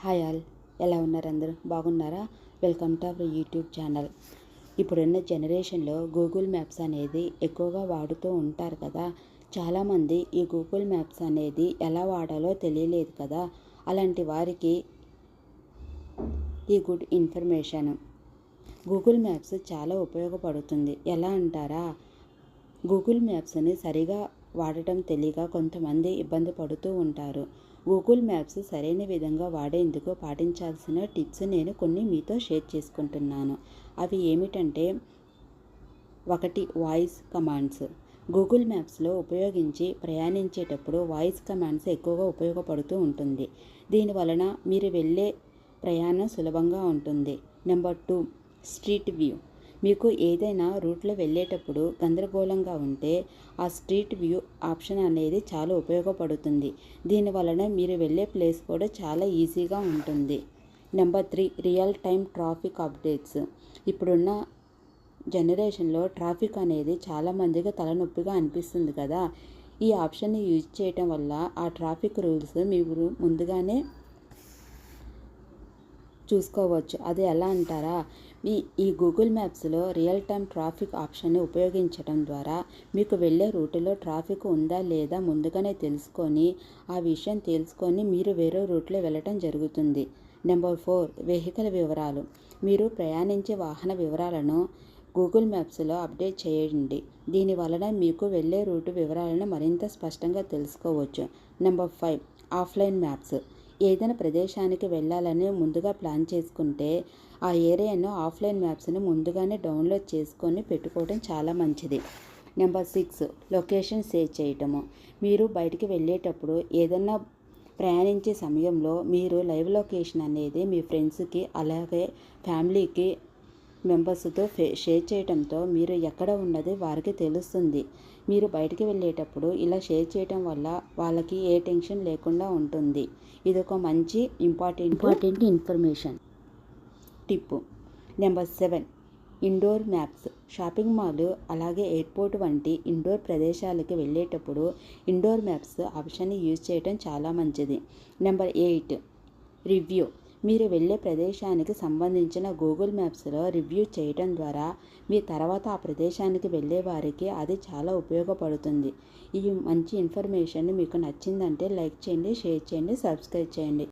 Hi all, ఎలా ఉన్నారు? అందరూ బాగున్నారా? Welcome to our YouTube channel. ఇప్పుడున్న జనరేషన్లో గూగుల్ మ్యాప్స్ అనేది ఎక్కువగా వాడుతూ ఉంటారు కదా. చాలామంది ఈ గూగుల్ మ్యాప్స్ అనేది ఎలా వాడాలో తెలియలేదు కదా. అలాంటి వారికి ఈ గుడ్ ఇన్ఫర్మేషన్. గూగుల్ మ్యాప్స్ చాలా ఉపయోగపడుతుంది. ఎలా అంటారా? గూగుల్ మ్యాప్స్ని సరిగా వాడటం తెలియక కొంతమంది ఇబ్బంది పడుతూ ఉంటారు. గూగుల్ మ్యాప్స్ సరైన విధంగా వాడేందుకు పాటించాల్సిన టిప్స్ నేను కొన్ని మీతో షేర్ చేసుకుంటున్నాను. అవి ఏమిటంటే, 1. Voice commands. గూగుల్ మ్యాప్స్లో ఉపయోగించి ప్రయాణించేటప్పుడు వాయిస్ కమాండ్స్ ఎక్కువగా ఉపయోగపడుతూ ఉంటుంది. దీనివలన మీరు వెళ్ళే ప్రయాణం సులభంగా ఉంటుంది. Number 2, street view. మీకు ఏదైనా రూట్లో వెళ్ళేటప్పుడు గందరగోళంగా ఉంటే ఆ స్ట్రీట్ వ్యూ ఆప్షన్ అనేది చాలా ఉపయోగపడుతుంది. దీనివలన మీరు వెళ్ళే ప్లేస్ కూడా చాలా ఈజీగా ఉంటుంది. Number 3, real time traffic updates. ఇప్పుడున్న జనరేషన్లో ట్రాఫిక్ అనేది చాలామందికి తలనొప్పిగా అనిపిస్తుంది కదా. ఈ ఆప్షన్ని యూజ్ చేయటం వల్ల ఆ ట్రాఫిక్ రూల్స్ మీరు ముందుగానే చూసుకోవచ్చు. అది ఎలా అంటారా? ఈ గూగుల్ మ్యాప్స్లో రియల్ టైమ్ ట్రాఫిక్ ఆప్షన్ని ఉపయోగించడం ద్వారా మీకు వెళ్ళే రూటులో ట్రాఫిక్ ఉందా లేదా ముందుగానే తెలుసుకొని ఆ విషయం తెలుసుకొని మీరు వేరే రూట్లో వెళ్ళటం జరుగుతుంది. నెంబర్ 4, వెహికల్ వివరాలు. మీరు ప్రయాణించే వాహన వివరాలను గూగుల్ మ్యాప్స్లో అప్డేట్ చేయండి. దీనివలన మీకు వెళ్ళే రూటు వివరాలను మరింత స్పష్టంగా తెలుసుకోవచ్చు. Number 5, offline maps. ఏదైనా ప్రదేశానికి వెళ్ళాలని ముందుగా ప్లాన్ చేసుకుంటే ఆ ఏరియాను ఆఫ్లైన్ మ్యాప్స్ని ముందుగానే డౌన్లోడ్ చేసుకొని పెట్టుకోవడం చాలా మంచిది. నెంబర్ 6, లొకేషన్ సేవ్ చేయటము. మీరు బయటికి వెళ్ళేటప్పుడు ఏదన్నా ప్రయాణించే సమయంలో మీరు లైవ్ లొకేషన్ అనేది మీ ఫ్రెండ్స్కి అలాగే ఫ్యామిలీకి మెంబర్స్తో షేర్ చేయడంతో మీరు ఎక్కడ ఉన్నది వారికి తెలుస్తుంది. మీరు బయటికి వెళ్ళేటప్పుడు ఇలా షేర్ చేయడం వల్ల వాళ్ళకి ఏ టెన్షన్ లేకుండా ఉంటుంది. ఇది ఒక మంచి important information tip. Number 7, indoor maps. Shopping mall అలాగే ఎయిర్పోర్ట్ వంటి ఇండోర్ ప్రదేశాలకు వెళ్ళేటప్పుడు ఇండోర్ మ్యాప్స్ ఆప్షన్ని యూజ్ చేయడం చాలా మంచిది. Number 8, review. మీరు వెళ్ళే ప్రదేశానికి సంబంధించిన గూగుల్ మ్యాప్స్లో రివ్యూ చేయడం ద్వారా మీ తర్వాత ఆ ప్రదేశానికి వెళ్ళే వారికి అది చాలా ఉపయోగపడుతుంది. ఈ మంచి ఇన్ఫర్మేషన్ మీకు నచ్చిందంటే లైక్ చేయండి, షేర్ చేయండి, సబ్స్క్రైబ్ చేయండి.